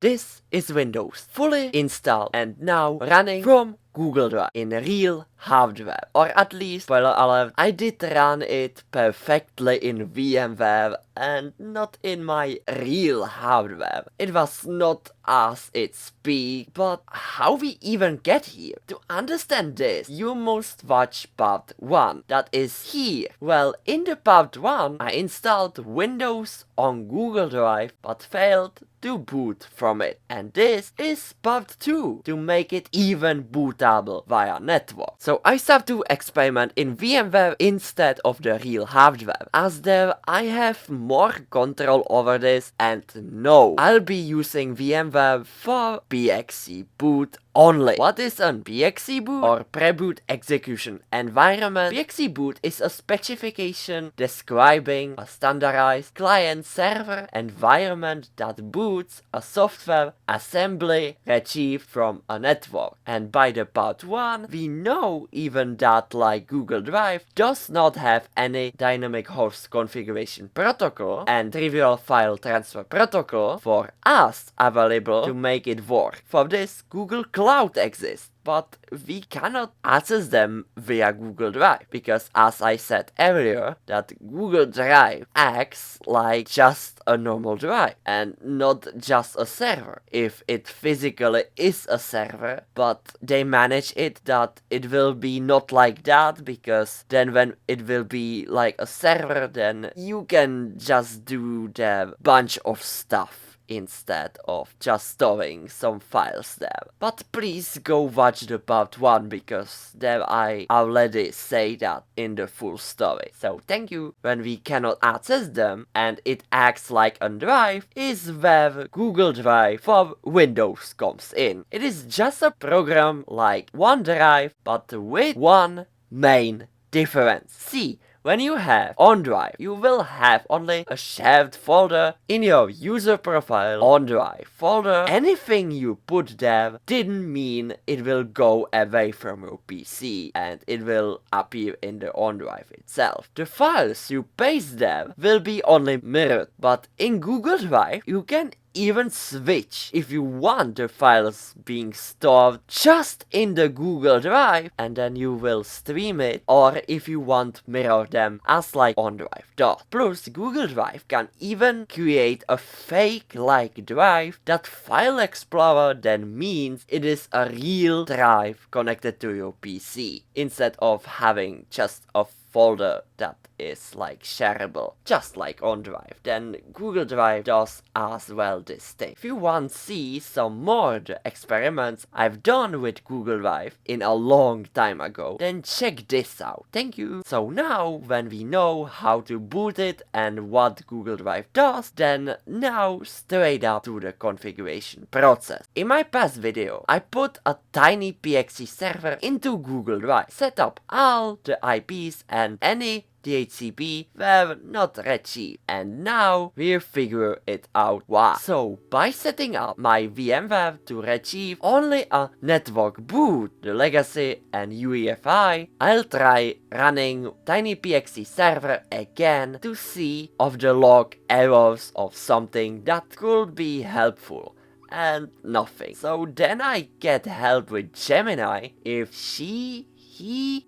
This is Windows, fully installed and now running from Google Drive in real hardware. Or at least, spoiler alert, I did run it perfectly in VMware and not in my real hardware. It was not as it speaks, but how we even get here? To understand this, you must watch part 1, that is here. Well, in the part 1, I installed Windows on Google Drive but failed to boot from it. And this is part 2, to make it even bootable via network. So I start to experiment in VMware instead of the real hardware, as there I have more control over this, and no, I'll be using VMware for PXE boot only. What is a PXE boot or pre-boot execution environment? PXE boot is a specification describing a standardized client-server environment that boots a software assembly retrieved from a network. And by the part 1, we know even that, like Google Drive, does not have any dynamic host configuration protocol and trivial file transfer protocol for us available to make it work. For this, Google Cloud exists, but we cannot access them via Google Drive, because as I said earlier, that Google Drive acts like just a normal drive and not just a server. If it physically is a server, but they manage it that it will be not like that, because then when it will be like a server, then you can just do the bunch of stuff instead of just storing some files there. But please go watch the part 1, because there I already say that in the full story. So thank you. When we cannot access them and it acts like a drive is where Google Drive for Windows comes in. It is just a program like OneDrive, but with one main difference. See, when you have OneDrive, you will have only a shared folder in your user profile OneDrive folder. Anything you put there didn't mean it will go away from your PC and it will appear in the OneDrive itself. The files you paste there will be only mirrored, but in Google Drive you can even switch if you want the files being stored just in the Google Drive, and then you will stream it, or if you want mirror them as like OneDrive does. Plus, Google Drive can even create a fake like drive that File Explorer then means it is a real drive connected to your PC, instead of having just a folder that is like shareable, just like OneDrive. Then Google Drive does as well this thing. If you want to see some more the experiments I've done with Google Drive in a long time ago, then check this out. Thank you. So now when we know how to boot it and what Google Drive does, then now straight up to the configuration process. In my past video, I put a tiny PXE server into Google Drive, set up all the IPs and any DHCP were not retrieved, and now we'll figure it out why. So by setting up my VMware to retrieve only a network boot, the legacy and UEFI, I'll try running tinypxe server again to see if the log errors of something that could be helpful. And nothing. So then I get help with Gemini if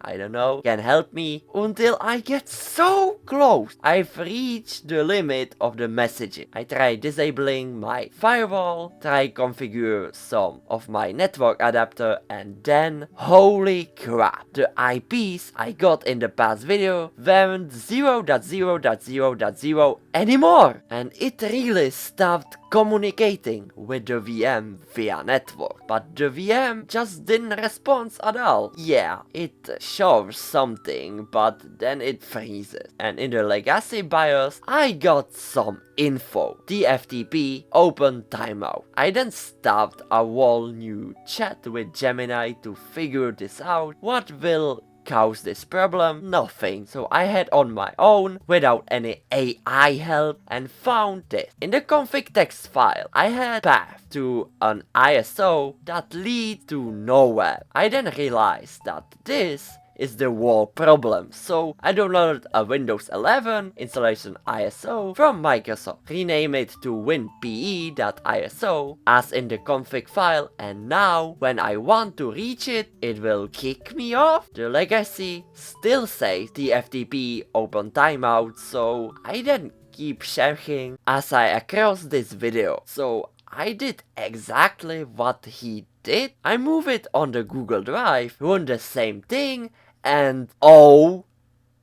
I don't know, can help me, until I get so close. I've reached the limit of the messaging. I try disabling my firewall, try configure some of my network adapter, and then, holy crap, the IPs I got in the past video weren't 0.0.0.0 anymore. And it really stopped communicating with the VM via network. But the VM just didn't respond at all. Yeah, it shows something, but then it freezes. And in the legacy BIOS, I got some info. TFTP open timeout. I then started a whole new chat with Gemini to figure this out. What will cause this problem? Nothing. So I had on my own, without any AI help, and found this. In the config text file, I had path to an ISO that leads to nowhere. I then realized that this is the whole problem. So I downloaded a Windows 11 installation ISO from Microsoft, rename it to WinPE.iso as in the config file, and now when I want to reach it, it will kick me off. The legacy still says the FTP open timeout, so I then keep checking as I across this video. So I did exactly what he did. I move it on the Google Drive, run the same thing, and oh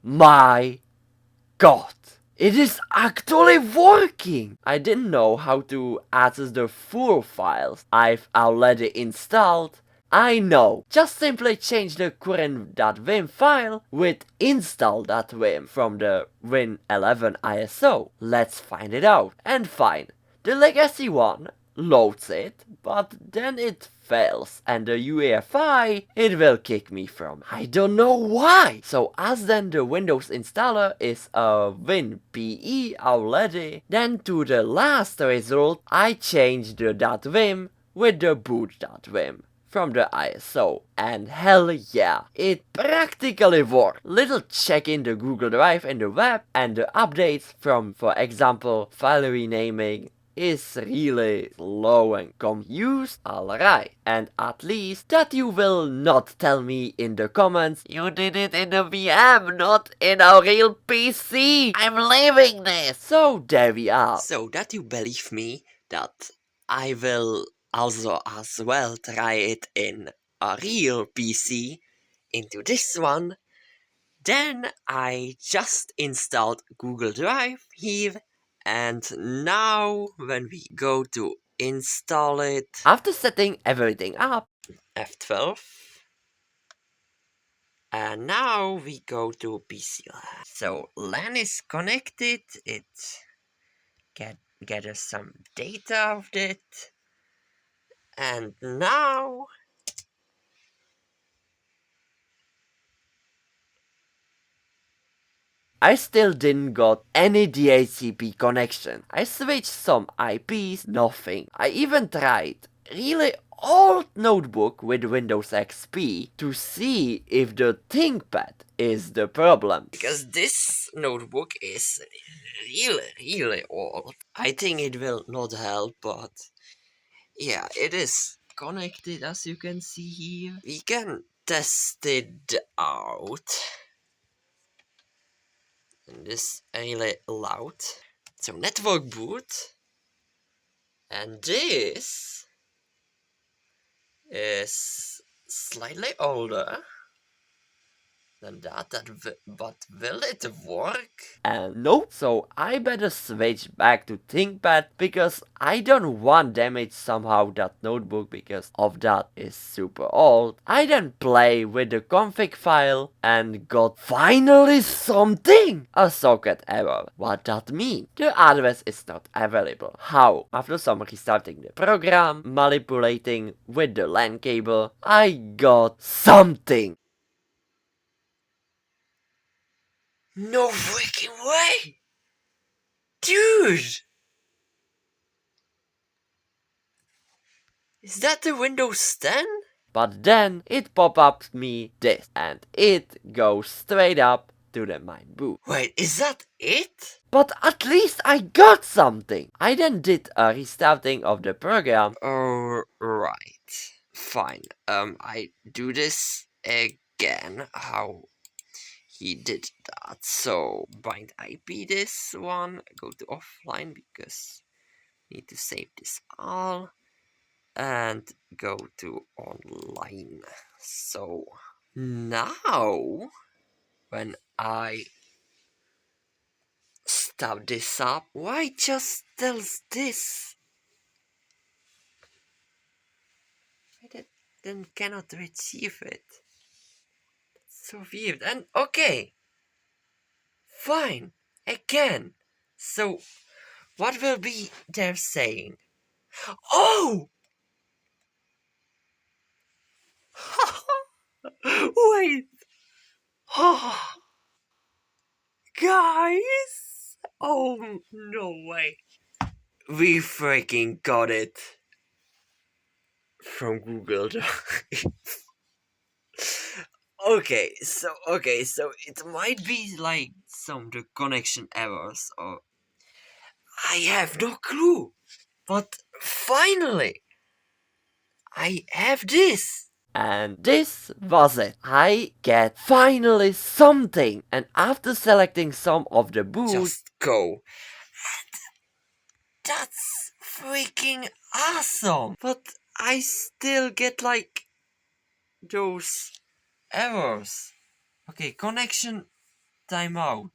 my god, it is actually working! I didn't know how to access the full files I've already installed. I know, just simply change the current.vim file with install.vim from the Win11 ISO. Let's find it out. And fine, the legacy one loads it, but then it fails, and the UEFI it will kick me from. I don't know why! So as then the Windows installer is a WinPE already, then to the last result I change the .vim with the boot.vim from the ISO, and hell yeah, it practically worked. Little check in the Google Drive and the web, and the updates from, for example, file renaming is really slow and confused. Alright, and at least that you will not tell me in the comments you did it in a VM, not in a real PC. I'm leaving this. So there we are. So that you believe me that I will also as well try it in a real PC into this one. Then I just installed Google Drive here, and now when we go to install it, after setting everything up, F12, and now we go to PC LAN. So LAN is connected, it gathers some data of it, and now I still didn't got any DHCP connection. I switched some IPs, nothing. I even tried really old notebook with Windows XP to see if the ThinkPad is the problem. Because this notebook is really old. I think it will not help, but yeah, it is connected as you can see here. We can test it out. And this really loud. So network boot, and this is slightly older than that, but will it work? And nope, so I better switch back to ThinkPad because I don't want damage somehow that notebook because of that is super old. I then play with the config file and got finally something! A socket error. What that mean? The address is not available. How? After some restarting the program, manipulating with the LAN cable, I got something! No freaking way! Dude! Is that the Windows 10? But then it pop-ups me this, and it goes straight up to the main boot. Wait, is that it? But at least I got something! I then did a restarting of the program. Alright, fine. I do this again. How he did that. So bind IP this one, go to offline because need to save this all, and go to online. So now when I start this up, why just tells this? I then cannot retrieve it. That's so weird. And okay, fine, again. So what will be their saying? Oh! Wait! Oh, guys! Oh, no way. We freaking got it from Google Drive. Okay, so it might be like some the connection errors, or I have no clue. But finally, I have this. And this was it. I get finally something. And after selecting some of the boot, just go. That's freaking awesome. But I still get like those errors. Okay, connection timeout.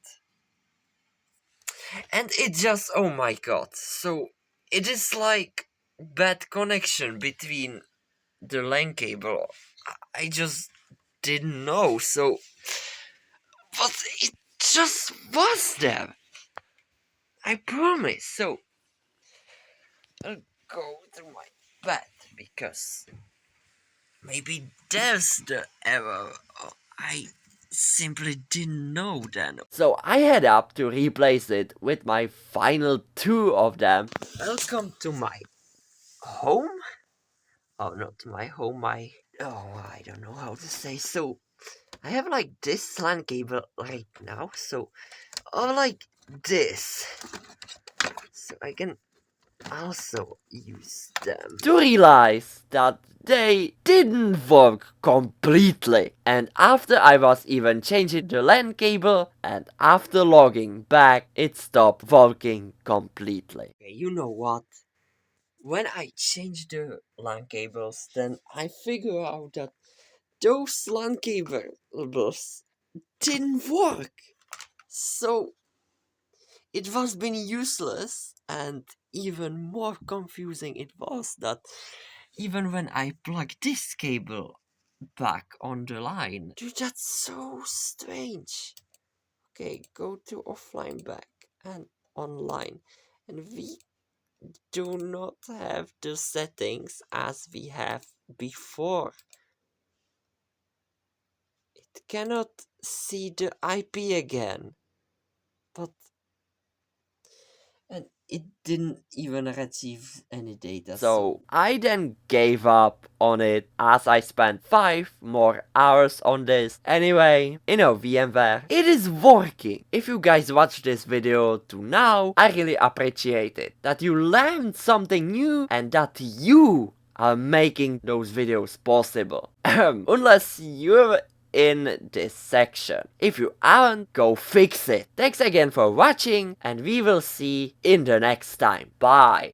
And it just, oh my god. So it is like bad connection between the LAN cable. I just didn't know. So, but it just was there. I promise. So I'll go to my bed because maybe there's the error. I simply didn't know then. So I head up to replace it with my final two of them. Welcome to my home? Oh, not my home, I don't know how to say. So I have like this LAN cable right now, so like this. So I can also use them to realize that they didn't work completely. And after I was even changing the LAN cable and after logging back, it stopped working completely. Okay, you know what? When I change the LAN cables, then I figure out that those LAN cables didn't work. So it was been useless, and even more confusing it was that even when I plug this cable back on the line, dude, that's so strange. Okay, go to offline back and online, and we do not have the settings as we have before. It cannot see the IP again, but and it didn't even retrieve any data. So I then gave up on it as I spent 5 more hours on this. Anyway, VMware, it is working. If you guys watched this video to now, I really appreciate it. That you learned something new and that you are making those videos possible. Unless you're in this section. If you aren't, go fix it. Thanks again for watching, and we will see in the next time. Bye.